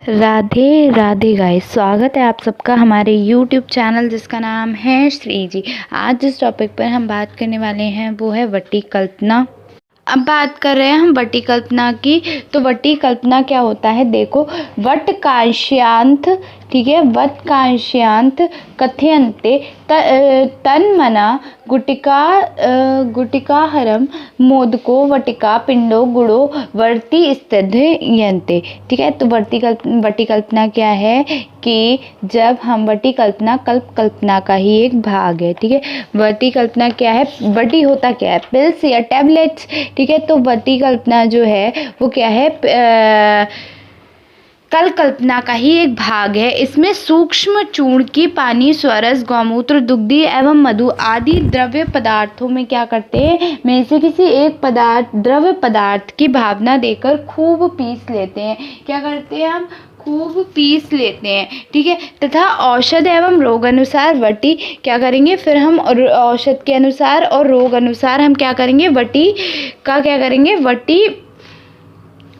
Radhe Radhe guys, स्वागत है आप सबका हमारे YouTube चैनल जिसका नाम है श्री जी। आज जिस टॉपिक पर हम बात करने वाले हैं वो है वटी कल्पना। अब बात कर रहे हैं हम वटी कल्पना की। तो वटी कल्पना क्या होता है, देखो, वट कांस्यांत, ठीक है, वट कांस्यांत कथयन्ते तन्मना गुटिकाहरम मोदको वटिका पिंडो गुड़ो वर्ती स्थित्यन्ते। ठीक है, तो वटी कल्पना क्या है कि जब हम वटी कल्पना कल्पना का ही एक भाग है। ठीक है, वटी कल्पना क्या है, वटी होता क्या है, पिल्स या टैबलेट्स। ठीक है, तो वटी कल्पना जो है वो क्या है, कल्पना का ही एक भाग है। इसमें सूक्ष्म चूर्ण की पानी, स्वरस, गौमूत्र, दुग्धी एवं मधु आदि द्रव्य पदार्थों में क्या करते हैं, में से किसी एक द्रव्य पदार्थ की भावना देकर खूब पीस लेते हैं। क्या करते हैं हम, खूब पीस लेते हैं। ठीक है, तथा औषध एवं रोग अनुसार वटी क्या करेंगे, फिर हम औषध के अनुसार और रोग अनुसार हम क्या करेंगे, वटी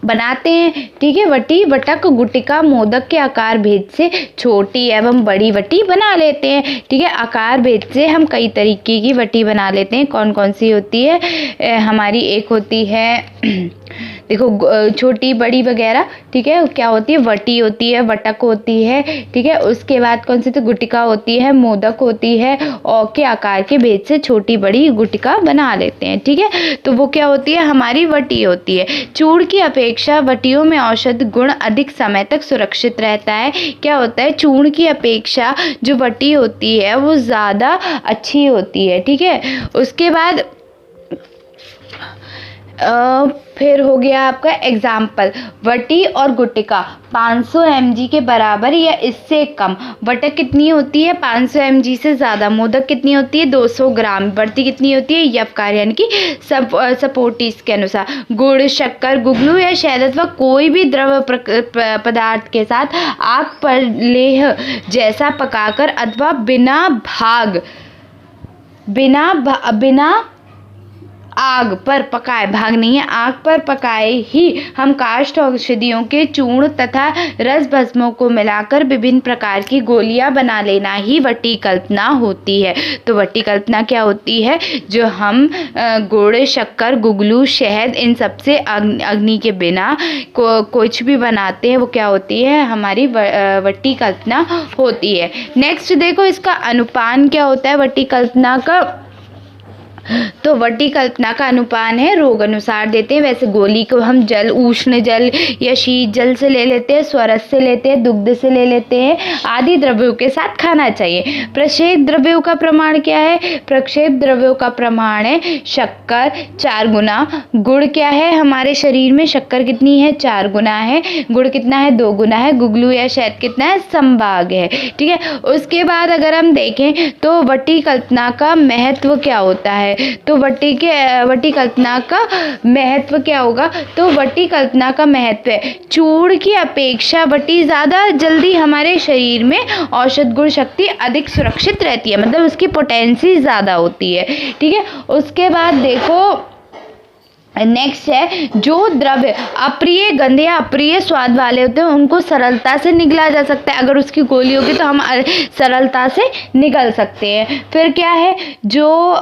बनाते हैं। ठीक है, वटक गुटिका मोदक के आकार भेद से छोटी एवं बड़ी वटी बना लेते हैं। ठीक है, आकार भेद से हम कई तरीके की वटी बना लेते हैं। कौन कौन सी होती है हमारी, एक होती है देखो छोटी बड़ी वगैरह। ठीक है, क्या होती है, वटी होती है, वटक होती है। ठीक है, उसके बाद कौन सी, तो गुटिका होती है, मोदक होती है, और के आकार के भेद से छोटी बड़ी गुटिका बना लेते हैं। ठीक है, तो वो क्या होती है, हमारी वटी होती है। चूर्ण की अपेक्षा वटियों में औषध गुण अधिक समय तक सुरक्षित रहता है। क्या होता है, चूर्ण की अपेक्षा जो वटी होती है वो ज़्यादा अच्छी होती है। ठीक है, उसके बाद फिर हो गया आपका एग्जाम्पल, वटी और गुटिका 500 mg के बराबर या इससे कम। वटक कितनी होती है, 500 mg से ज़्यादा। मोदक कितनी होती है, 200 ग्राम। वटी कितनी होती है, यवकार यानी कि सपोर्टिस के अनुसार। गुड़, शक्कर, गुगलू या शहद अथवा कोई भी द्रव पदार्थ के साथ आग पर लेह जैसा पकाकर अथवा बिना आग पर पकाए, भाग नहीं है, आग पर पकाए ही हम काष्ठ औषधियों के चूर्ण तथा रस भस्मों को मिलाकर विभिन्न प्रकार की गोलियां बना लेना ही वटी कल्पना होती है। तो वटी कल्पना क्या होती है, जो हम गुड़, शक्कर, गुगलू, शहद, इन सब से अग्नि के बिना कुछ भी बनाते हैं, वो क्या होती है, हमारी वटी कल्पना होती है। नेक्स्ट देखो, इसका अनुपान क्या होता है वटी कल्पना का। तो वटी कल्पना का अनुपान है, रोग अनुसार देते हैं। वैसे गोली को हम जल, उष्ण जल या शीत जल से ले लेते हैं, स्वरस से लेते हैं, दुग्ध से ले लेते हैं, आदि द्रव्यों के साथ खाना चाहिए। प्रक्षेप द्रव्यों का प्रमाण क्या है, प्रक्षेप द्रव्यों का प्रमाण है शक्कर 4 गुना, गुड़ क्या है, हमारे शरीर में शक्कर कितनी है, 4 गुना है, गुड़ कितना है, 2 गुना है, गुगलू या शहद कितना है, समभाग है। ठीक है, उसके बाद अगर हम देखें तो वटी कल्पना का महत्व क्या होता है, तो वटी कल्पना का महत्व क्या होगा, तो वटी कल्पना का महत्व है, चूर्ण की अपेक्षा वटी ज़्यादा जल्दी हमारे शरीर में औषध गुण शक्ति अधिक सुरक्षित रहती है, मतलब उसकी पोटेंसी ज़्यादा होती है। ठीक है, उसके बाद देखो नेक्स्ट है, जो द्रव्य अप्रिय गंध या अप्रिय स्वाद वाले होते हैं उनको सरलता से निगला जा सकता है। अगर उसकी गोली होगी तो हम सरलता से निगल सकते हैं। फिर क्या है, जो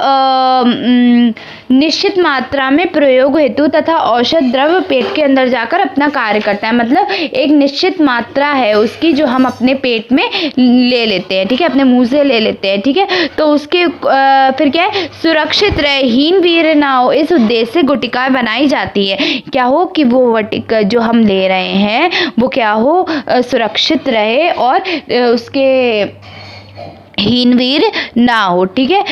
निश्चित मात्रा में प्रयोग हेतु तथा औषध द्रव्य पेट के अंदर जाकर अपना कार्य करता है, मतलब एक निश्चित मात्रा है उसकी जो हम अपने पेट में ले लेते हैं। ठीक है, अपने मुंह से ले लेते हैं। ठीक है, तो उसके फिर क्या है, सुरक्षित रहे, हीन वीर ना हो, इस उद्देश्य से गुटिका बनाई जाती है। क्या हो कि वो वटिका जो हम ले रहे हैं वो क्या हो, सुरक्षित रहे और उसके हीनवीर ना हो। ठीक है,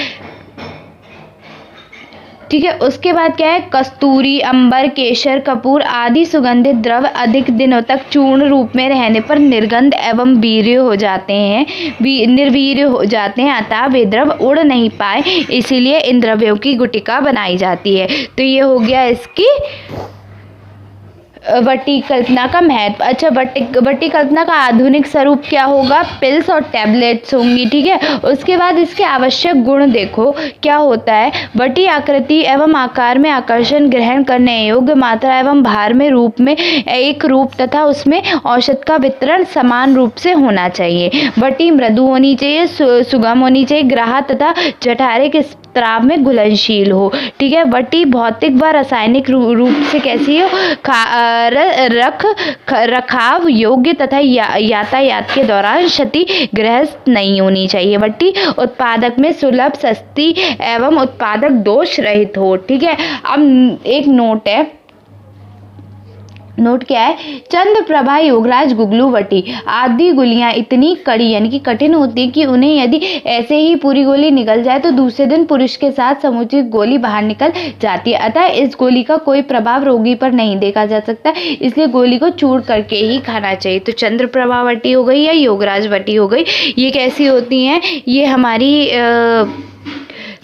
ठीक है, उसके बाद क्या है, कस्तूरी, अंबर, केसर, कपूर आदि सुगंधित द्रव्य अधिक दिनों तक चूर्ण रूप में रहने पर निर्गंध एवं निर्वीर्य हो जाते हैं, अतः वे द्रव्य उड़ नहीं पाए, इसीलिए इन द्रव्यों की गुटिका बनाई जाती है। तो ये हो गया इसकी वटी कल्पना का महत्व। अच्छा, वटी कल्पना का आधुनिक स्वरूप क्या होगा? पिल्स और टैबलेट्स होंगी, ठीक है। उसके बाद इसके आवश्यक गुण देखो क्या होता है। वटी आकृति एवं आकार में आकर्षण ग्रहण करने योग्य, मात्रा एवं भार में रूप में एक रूप तथा उसमें औषध का वितरण समान रूप से होना चाहिए। वटी मृदु होनी चाहिए, सुगम होनी चाहिए, ग्राह्य तथा जठरारे के स्त्राव में घुलनशील हो, ठीक है। वटी भौतिक व रासायनिक रूप से कैसी हो? रखाव योग्य तथा यातायात के दौरान क्षतिग्रस्त नहीं होनी चाहिए। वटी उत्पादक में सुलभ, सस्ती एवं उत्पादक दोष रहित हो, ठीक है। अब एक नोट है, नोट क्या है? चंद्रप्रभा, योगराज, गुगलू, वटी आदि गोलियां इतनी कड़ी यानी कि कठिन होती है कि उन्हें यदि ऐसे ही पूरी गोली निकल जाए तो दूसरे दिन पुरुष के साथ समुचित गोली बाहर निकल जाती है। अतः इस गोली का कोई प्रभाव रोगी पर नहीं देखा जा सकता, इसलिए गोली को चूर करके ही खाना चाहिए। तो चंद्रप्रभा वटी हो गई या योगराज वटी हो गई, ये कैसी होती हैं? ये हमारी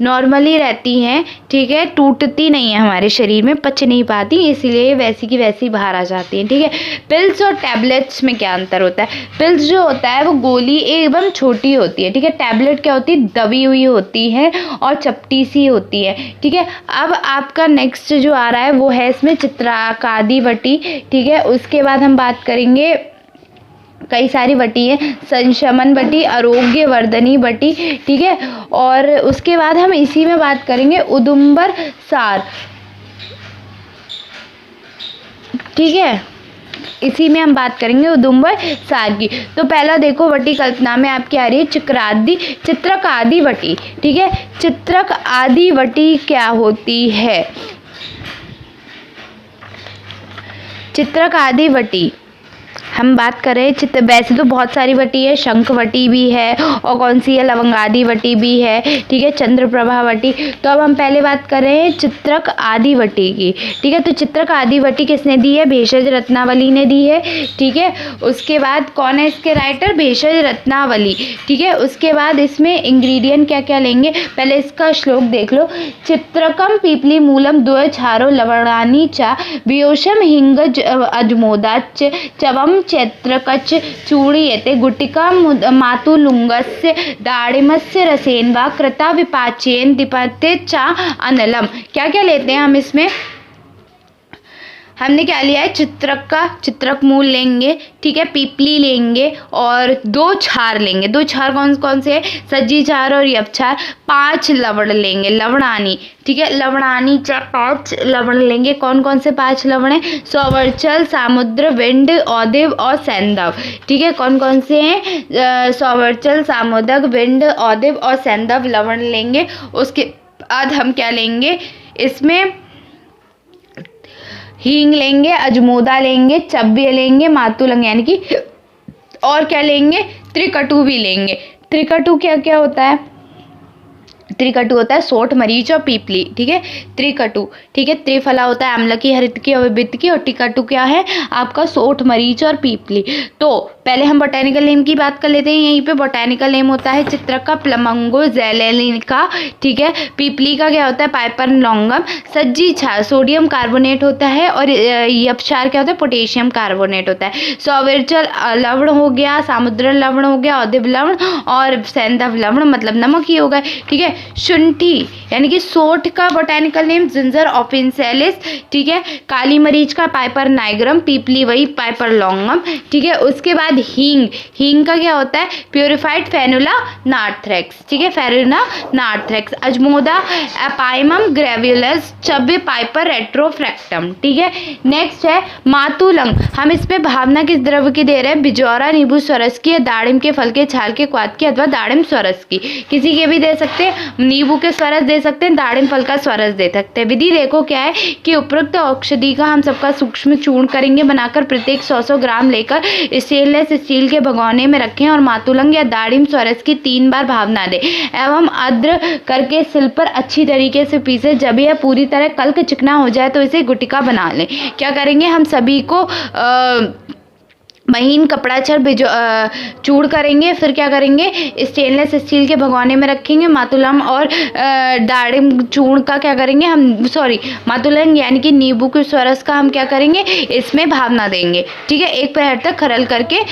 नॉर्मली रहती हैं, ठीक है, टूटती नहीं है, हमारे शरीर में पच नहीं पाती, इसीलिए वैसी की वैसी बाहर आ जाती हैं, ठीक है। पिल्स और टैबलेट्स में क्या अंतर होता है? पिल्स जो होता है वो गोली एवं छोटी होती है, ठीक है। टैबलेट क्या होती है? दबी हुई होती है और चपटी सी होती है, ठीक है। अब आपका नेक्स्ट जो आ रहा है वो है इसमें चित्रकादि वटी, ठीक है। उसके बाद हम बात करेंगे, कई सारी वटी है, संशमन वटी, आरोग्य वर्धनी वटी, ठीक है। और उसके बाद हम इसी में बात करेंगे उदुम्बर सार, ठीक है, इसी में हम बात करेंगे उदुम्बर सार की। तो पहला देखो वटी कल्पना में आपकी आ रही है चित्रक आदि वटी, ठीक है। चित्रक आदि वटी क्या होती है? चित्रक आदि वटी हम बात करें वैसे तो बहुत सारी वटी है, शंख वटी भी है और कौन सी है, लवंगादि वटी भी है, ठीक है, चंद्रप्रभा वटी। तो अब हम पहले बात करें चित्रक आदि वटी की, ठीक है। तो चित्रक आदि वटी किसने दी है? भेषज रत्नावली ने दी है, ठीक है। उसके बाद कौन है इसके राइटर? भेषज रत्नावली, ठीक है। उसके बाद इसमें इंग्रेडिएंट क्या क्या लेंगे, पहले इसका श्लोक देख लो। चित्रकम पीपली मूलम द्वय छारो लवणानि च वियोषम हिंग अजमोदाच चवम चैत्रकच चूड़ीयते गुटिका मातुलुंगस्य दाड़िमस्य रसेन वा कृता विपाचेन दीपते चा अनलम। क्या क्या लेते हैं हम इसमें? हमने क्या लिया है? चित्रक मूल लेंगे, ठीक है, पीपली लेंगे और 2 छार लेंगे। 2 छार कौन कौन से हैं? सज्जी छार और यव छार। 5 लवण लेंगे, लवणानी, ठीक है, लवणानी 5 लवण लेंगे। कौन कौन से 5 लवण हैं? सौवर्चल, सामुद्र, विंड, औदिव और सैंधव, ठीक है। कौन कौन से हैं? सौवर्चल, सामुद्र, विंड, औदिव और सैंधव लवण लेंगे। उसके बाद हम क्या लेंगे? इसमें हींग लेंगे, अजमोदा लेंगे, चव्य लेंगे, मातुलंग यानी कि, और क्या लेंगे? त्रिकटु भी लेंगे। त्रिकटु क्या क्या होता है? त्रिकटु होता है सोंठ, मरीच और पीपली, ठीक है, त्रिकटु, ठीक है। त्रिफला होता है अम्लकी, हरितकी और विविधकी, और टिकटु क्या है? आपका सोंठ, मरीच और पीपली। तो पहले हम बोटेनिकल नेम की बात कर लेते हैं। यहीं पे बोटेनिकल नेम होता है चित्रका, प्लमंगो, ज़ैलेनिका, ठीक है। पीपली का क्या होता है? पाइपर लॉन्गम। सज्जी छार सोडियम कार्बोनेट होता है और यपक्षार क्या होता है? पोटेशियम कार्बोनेट होता है। सौविरचल लवण हो गया, सामुद्र लवण हो गया, औदिव लवण और सैंधव लवण मतलब नमक ही होगा, ठीक है। शुंठी यानी कि सोंठ का बोटेनिकल नेम जिंजर ऑफिनसेलिस, ठीक है। काली मरीच का पाइपर नाइग्रम, पीपली वही पाइपर लॉन्गम, ठीक है। उसके बाद हींग का क्या होता है? प्योरिफाइड फेनुला नार्थ्रेक्स, ठीक है, फेनुला नार्थ्रेक्स। अजमोदा एपाइमम ग्रेव्युलस, चव्य पाइपर रेट्रोफ्रैक्टम, ठीक है। नेक्स्ट है मातुलंग। हम इस पे भावना किस द्रव्य की दे रहे हैं? बिजौरा नींबू स्वरस की, दाड़िम के फल के छाल के क्वाथ की अथवा दाड़िम स्वरस की। किसी के भी दे सकते हैं, नींबू के स्वरस दे सकते हैं, दाड़िम फल का स्वरस दे सकते हैं। विधि देखो क्या है कि उपरोक्त औषधि का हम सबका सूक्ष्म चूर्ण करेंगे बनाकर प्रत्येक 100-100 ग्राम लेकर स्टेनलेस स्टील के भगोने में रखें और मातुलंग या दाड़िम स्वरस की 3 बार भावना दें एवं आर्द्र करके सिल पर अच्छी तरीके से पीसे। जब यह पूरी तरह कल्क चिकना हो जाए तो इसे गुटिका बना लें। क्या करेंगे? हम सभी को महीन कपड़ा छड़ चूड़ करेंगे। फिर क्या करेंगे, स्टेनलेस स्टील के भगोने में रखेंगे। मातुलम और दाड़िम चूर्ण का क्या करेंगे हम, सॉरी मातुलम यानी कि नींबू के रस का हम क्या करेंगे, इसमें भावना देंगे। ठीक है, 1 प्रहर तक खरल करके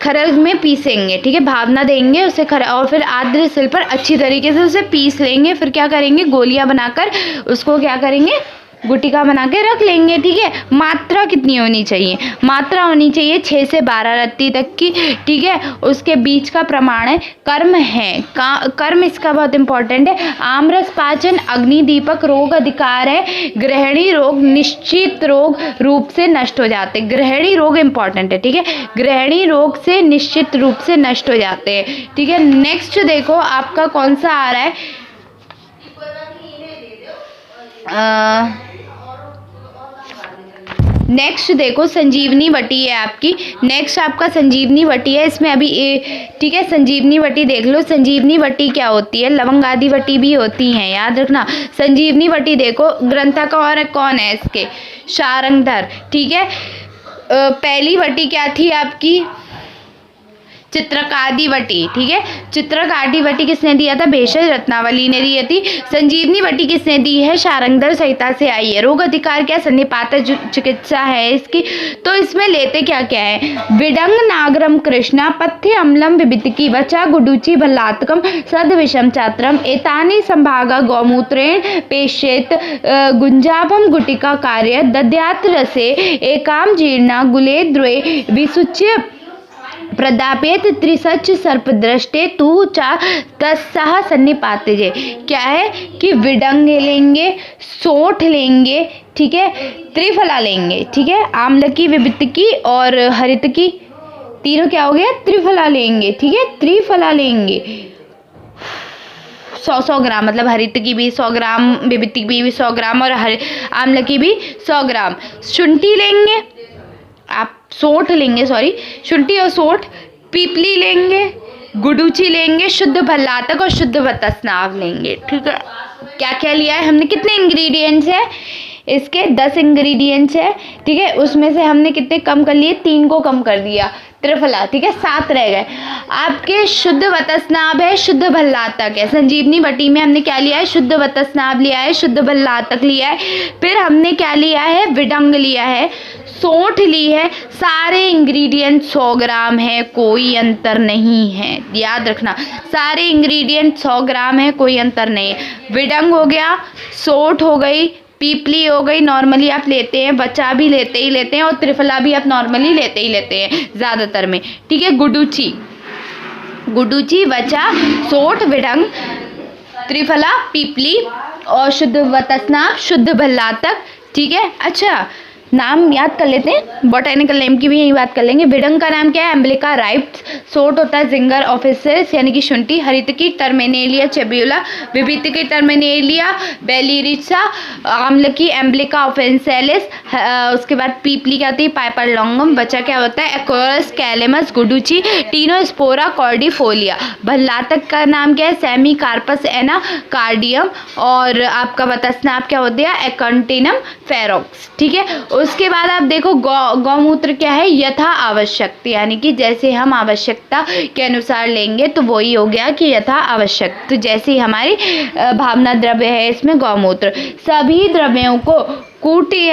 खरल में पीसेंगे। ठीक है, भावना देंगे उसे और फिर आर्द्र सिल पर अच्छी तरीके से उसे पीस लेंगे। फिर क्या करेंगे, गोलियां बनाकर उसको क्या करेंगे, गुटिका बना के रख लेंगे। ठीक है, मात्रा कितनी होनी चाहिए, मात्रा होनी चाहिए 6 से 12 रत्ती तक की। ठीक है, उसके बीच का प्रमाण है कर्म है, कर्म इसका बहुत इंपॉर्टेंट है। आमरस पाचन अग्नि दीपक रोग अधिकार है। ग्रहणी रोग निश्चित रोग रूप से नष्ट हो जाते हैं। ग्रहणी रोग इंपॉर्टेंट है। ठीक है, ग्रहणी रोग से निश्चित रूप से नष्ट हो जाते हैं। ठीक है, नेक्स्ट देखो आपका कौन सा आ रहा है, नेक्स्ट देखो संजीवनी वटी है आपकी। नेक्स्ट आपका संजीवनी वटी है, इसमें अभी ठीक है, संजीवनी वटी देख लो। संजीवनी वटी क्या होती है, लवंग आदि वटी भी होती हैं, याद रखना। संजीवनी वटी देखो, ग्रंथकार कौन है इसके, शारंगधर। ठीक है, पहली वटी क्या थी आपकी, चित्रकादि वटी। ठीक है, चित्रकादि वटी किसने दिया था, भेषज रत्नावली ने दी थी। संजीवनी वटी किसने दी है, शारंगधर संहिता से आई है। रोग अधिकार क्या, सन्निपात चिकित्सा है इसकी। तो इसमें लेते क्या क्या है, विडंग नागरम कृष्णा पथ्य अम्लम विबितकी वचा गुडुचि भल्लातकम सद विषम चात्रम एतानि संभागा गौमूत्रेण पेशेत गुंजाभम गुटिका कार्य दद्यात रसे एकाम जीर्णा गुले द्वे विसुच्य प्रदापेत त्रिसच सर्पदृष्टे तू चा तस्सह सन्निपातजे। क्या है कि विडंग लेंगे, सोंठ लेंगे, ठीक है, त्रिफला लेंगे। ठीक है, आम्लकी विबितकी और हरितकी तीनों क्या हो गया, त्रिफला लेंगे। ठीक है, त्रिफला लेंगे 100-100 ग्राम, मतलब हरित की भी 100 ग्राम, विबितकी भी 100 ग्राम और आम्ल की भी 100 ग्राम। शुंठी लेंगे आप, सोंठ लेंगे, सॉरी शुंठी और सोंठ। पीपली लेंगे, गुडुचि लेंगे, शुद्ध भल्लातक और शुद्ध बतसनाव लेंगे। ठीक है, क्या क्या लिया है हमने, कितने इंग्रेडिएंट्स है इसके, 10 इंग्रेडिएंट्स है। ठीक है, उसमें से हमने कितने कम कर लिए, 3 को कम कर दिया, त्रिफला। ठीक है, 7 रह गए आपके। शुद्ध वतस्नाभ है, शुद्ध भल्लातक है। संजीवनी वटी में हमने क्या लिया है, शुद्ध वतस्नाभ लिया है, शुद्ध भल्लातक लिया है। फिर हमने क्या लिया है, विडंग लिया है, सोंठ ली है। सारे इंग्रेडिएंट 100 ग्राम है, कोई अंतर नहीं है, याद रखना। सारे इंग्रेडिएंट 100 ग्राम है, कोई अंतर नहीं है। विडंग हो गया, सोंठ हो गई, पीपली हो गई, नॉर्मली आप लेते हैं, बचा भी लेते ही लेते हैं, और त्रिफला भी आप नॉर्मली लेते ही लेते हैं ज़्यादातर में। ठीक है, गुडुचि, गुडुचि, बचा, सोंठ, विडंग, त्रिफला, पीपली और शुद्ध वतस्नाभ, शुद्ध भल्लातक। ठीक है, अच्छा नाम याद कर लेते हैं, बॉटेनिकल नेम की भी यही बात कर लेंगे। विडंग का नाम क्या है, एम्ब्लिका राइप्स। सोंठ होता है जिंगर ऑफिसेस यानी कि शुंठी। हरितकी टर्मिनेलिया चेब्यूला। विबितकी टर्मिनेलिया बेलिरिचा। आम्ल की एम्ब्लिका ऑफेंसेलिस। उसके बाद पीपली क्या होती है, पाइपर लॉन्गम। बचा क्या होता है, एक्वरस कैलेमस। Guduchi Tinospora cordifolia. भल्लातक का नाम क्या है, सेमी कार्पस एना कार्डियम। और आपका वतस्नाभ क्या होता है, एकंटिनम फेरोक्स। ठीक है, उसके बाद आप देखो गौमूत्र क्या है, यथा आवश्यक, यानी कि जैसे हम आवश्यकता के अनुसार लेंगे तो वही हो गया कि यथा आवश्यक। तो जैसे हमारी भावना द्रव्य है इसमें गौमूत्र। सभी द्रव्यों को कूटी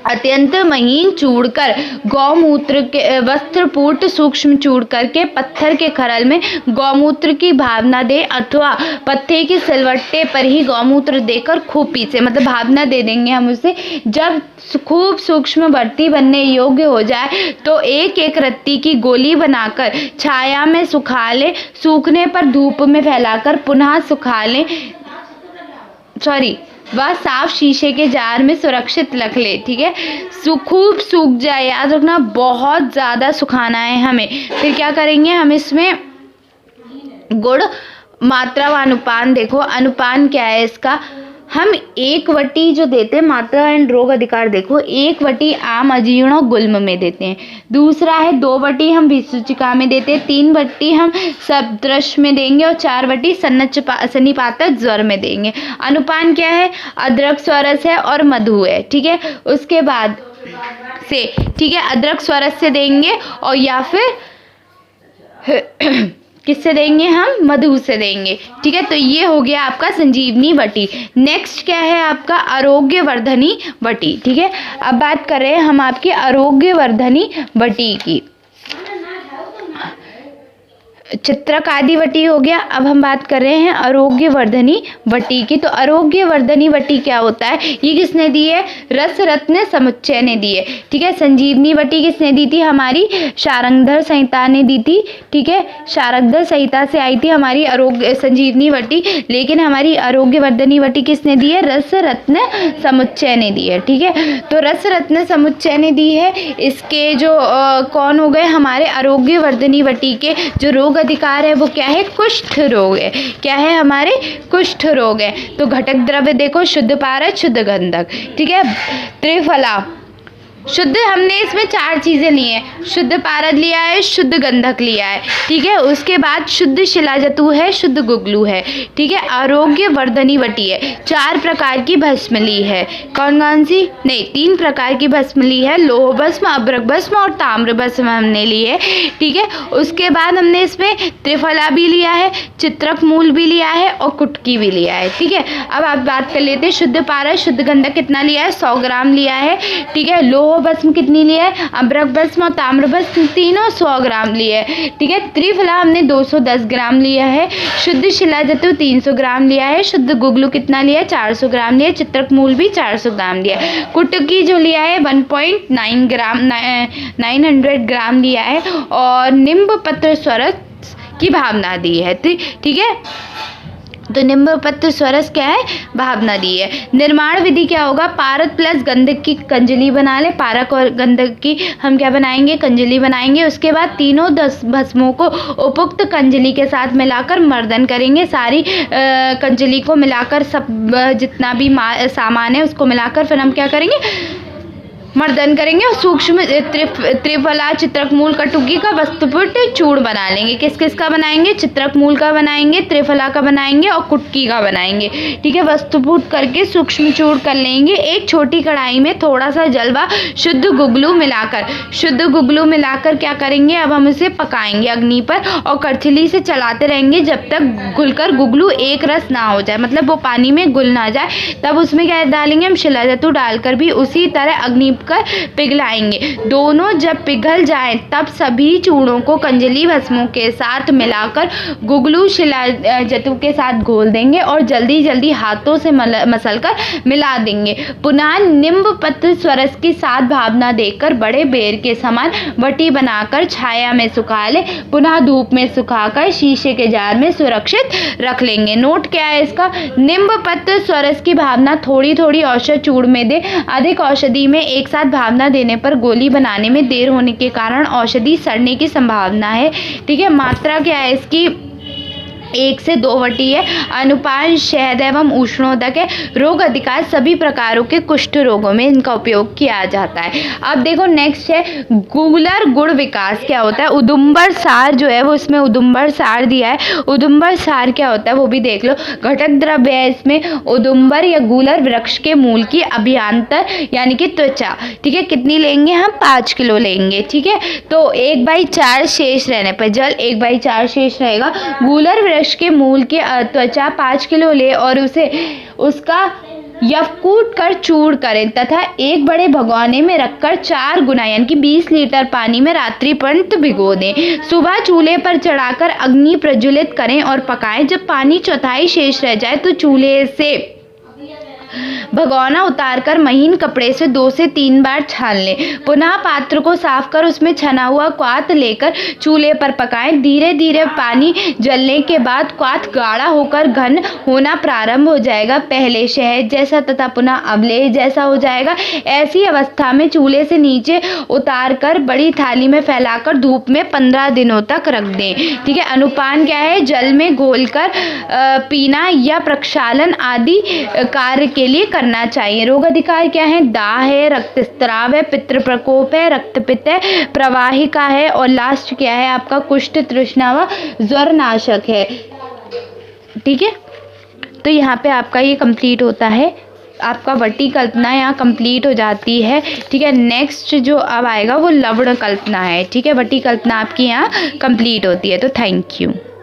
अत्यंत महीन चूड़कर गौमूत्र के वस्त्रपूट सूक्ष्म चूड़ करके पत्थर के खरल में गौमूत्र की भावना दे, अथवा पत्थे की सिलवट्टे पर ही गौमूत्र देकर खूब पीसे। मतलब भावना दे देंगे हम उसे। जब खूब सूक्ष्म भर्ती बनने योग्य हो जाए तो एक एक रत्ती की गोली बनाकर छाया में सुखा ले। सूखने पर धूप में फैलाकर पुनः सुखा ले, वह साफ शीशे के जार में सुरक्षित रख ले। ठीक है, खूब सूख जाए, याद रखना बहुत ज़्यादा सुखाना है हमें। फिर क्या करेंगे हम इसमें, गुड़ मात्रा व अनुपान देखो, अनुपान क्या है इसका, हम 1 वटी जो देते हैं, मात्रा एंड रोग अधिकार देखो, 1 वटी आम अजीर्ण और गुल्म में देते हैं। दूसरा है 2 वटी हम विसूचिका में देते हैं, 3 वटी हम सप्तृश में देंगे और 4 वटी सन्निपातक ज्वर में देंगे। अनुपान क्या है, अदरक स्वरस है और मधु है। ठीक है, उसके बाद से, ठीक है, अदरक स्वरस से देंगे और या फिर किससे देंगे हम, मधु से देंगे, ठीक है। तो ये हो गया आपका संजीवनी बटी। नेक्स्ट क्या है आपका आरोग्य वर्धनी बटी, ठीक है। अब बात कर रहे हैं हम आपकी आरोग्य वर्धनी बटी की। चित्रक आदि वटी हो गया। अब हम बात कर रहे हैं आरोग्य वर्धनी वटी की। तो आरोग्य वर्धनी वटी क्या होता है, ये किसने दी है, रस रत्न समुच्चय ने दी है, ठीक है। संजीवनी वटी किसने दी थी, हमारी शारंगधर संहिता ने दी थी, ठीक है। शारंगधर संहिता से आई थी हमारी आरोग्य संजीवनी वटी, लेकिन हमारी आरोग्य वर्धनी वटी किसने दी है, रस रत्न समुच्चय ने दी है, ठीक है। तो रस रत्न समुच्चय ने दी है। इसके जो कौन हो गए हमारे आरोग्य वर्धनी वटी के जो रोग अधिकार है वो क्या है, कुष्ठ रोग है। क्या है हमारे, कुष्ठ रोग है। तो घटक द्रव्य देखो, शुद्ध पारद, शुद्ध गंधक, ठीक है। त्रिफला शुद्ध, हमने इसमें 4 चीज़ें ली हैं, शुद्ध पारद लिया है, शुद्ध गंधक लिया है, ठीक है। उसके बाद शुद्ध शिलाजतु है, शुद्ध गुगलू है, ठीक है। आरोग्य वर्धनी वटी है, 4 प्रकार की भस्म ली है। कौन कौन सी, नहीं 3 प्रकार की भस्म ली है, लोह भस्म, अभ्रक भस्म और ताम्र भस्म हमने ली है, ठीक है। उसके बाद हमने इसमें त्रिफला भी लिया है, चित्रक मूल भी लिया है और कुटकी भी लिया है, ठीक है। अब आप बात कर लेते हैं शुद्ध पारद शुद्ध गंधक कितना लिया है, 100 ग्राम लिया है, ठीक है। लोह भस्म कितनी ली है, अभ्रक भस्म और ताम्र भस्म तीनों 100 ग्राम लिए है, ठीक है। त्रिफला हमने 210 ग्राम लिया है, शुद्ध शिलाजतु 300 ग्राम लिया है, शुद्ध गुगलू कितना लिया है, 400 ग्राम लिया है, चित्रक मूल भी 400 ग्राम लिया है, कुटकी जो लिया है 1.9 ग्राम 900 ग्राम लिया है और निम्ब पत्र स्वरस की भावना दी है, ठीक है। तो निम्ब पत्र स्वरस क्या है, भावना दी है। निर्माण विधि क्या होगा, पारद प्लस गंधक की कंजली बना ले, पारक और गंधक की हम क्या बनाएंगे, कंजली बनाएंगे। उसके बाद तीनों 10 भस्मों को उपयुक्त कंजली के साथ मिलाकर मर्दन करेंगे। सारी कंजली को मिलाकर सब जितना भी सामान है उसको मिलाकर फिर हम क्या करेंगे, मर्दन करेंगे और सूक्ष्म त्रिफला चित्रक मूल कटुकी का वस्तुपुट चूर्ण बना लेंगे। किस किस का बनाएंगे, चित्रक मूल का बनाएंगे, त्रिफला का बनाएंगे और कुटकी का बनाएंगे, ठीक है। वस्तुपुट करके सूक्ष्म चूर्ण कर लेंगे। एक छोटी कढ़ाई में थोड़ा सा जलवा शुद्ध गुगलू मिलाकर क्या करेंगे, अब हम इसे पकाएंगे अग्नि पर और करछली से चलाते रहेंगे जब तक घुलकर गुगलू एक रस ना हो जाए, मतलब वो पानी में घुल ना जाए। तब उसमें क्या डालेंगे, हम शिलाजतु डालकर भी उसी तरह अग्नि कर पिघलाएंगे। दोनों जब पिघल जाएं तब सभी चूर्णों को कंजली भस्मों के साथ मिलाकर गुगलू शिलाजतु के साथ घोल देंगे और जल्दी जल्दी हाथों से मसलकर मिला देंगे। पुनः निम्ब पत्र स्वरस की साथ भावना देकर बड़े बेर के समान वटी बनाकर छाया में सुखा ले, पुनः धूप में सुखाकर शीशे के जार में सुरक्षित रख लेंगे। नोट क्या है इसका, निम्ब पत्र स्वरस की भावना थोड़ी थोड़ी औषध चूर्ण में दे। अधिक औषधि में एक साथ भावना देने पर गोली बनाने में देर होने के कारण औषधि सड़ने की संभावना है, ठीक है। मात्रा क्या है इसकी, 1 से 2 वटी है। अनुपान शहद एवं उष्णोदक है। रोग अधिकार सभी प्रकारों के कुष्ठ रोगों में इनका उपयोग किया जाता है। अब देखो नेक्स्ट है गुगलर गुण विकास क्या होता है। उदुम्बर सार जो है वो इसमें उदुम्बर सार दिया है। उदुम्बर सार क्या होता है वो भी देख लो। घटक द्रव्य है इसमें उदुम्बर या गुलर वृक्ष के मूल की अभ्यंतर यानी कि त्वचा, ठीक है। कितनी लेंगे हम, 5 किलो लेंगे, ठीक है। तो 1/4 शेष रहने पर जल 1/4 शेष रहेगा। गुलर वृक्ष के मूल की त्वचा 5 किलो ले और उसका यवकूट कर चूर्ण करें तथा एक बड़े भगोने में रखकर 4 गुना यानी कि 20 लीटर पानी में रात्रि पर्यंत भिगो दें। सुबह चूल्हे पर चढ़ाकर अग्नि प्रज्वलित करें और पकाएं। जब पानी चौथाई शेष रह जाए तो चूल्हे से भगोना उतारकर महीन कपड़े से 2 से 3 बार छान लें। पुनः पात्र को साफ कर उसमें छना हुआ क्वाथ लेकर चूल्हे पर पकाएं। धीरे धीरे पानी जलने के बाद क्वाथ गाढ़ा होकर घन होना प्रारंभ हो जाएगा। पहले शहद जैसा तथा पुनः अवलेह जैसा हो जाएगा। ऐसी अवस्था में चूल्हे से नीचे उतारकर बड़ी थाली में फैलाकर धूप में 15 दिनों तक रख दें, ठीक है। अनुपान क्या है, जल में घोलकर पीना या प्रक्षालन आदि कार्य के लिए करना चाहिए। रोग अधिकार क्या है, दाह है, रक्तस्राव है, पितृ प्रकोप है, रक्तपित्त है, प्रवाहिका है और लास्ट क्या है आपका कुष्ठ तृष्णा व ज्वर नाशक है, ठीक है। तो यहाँ पे आपका ये कंप्लीट होता है आपका वटी कल्पना यहाँ कंप्लीट हो जाती है। ठीक है, नेक्स्ट जो अब आएगा वो लवण कल्पना है। ठीक है, वटी कल्पना आपकी यहाँ कंप्लीट होती है। तो थैंक यू।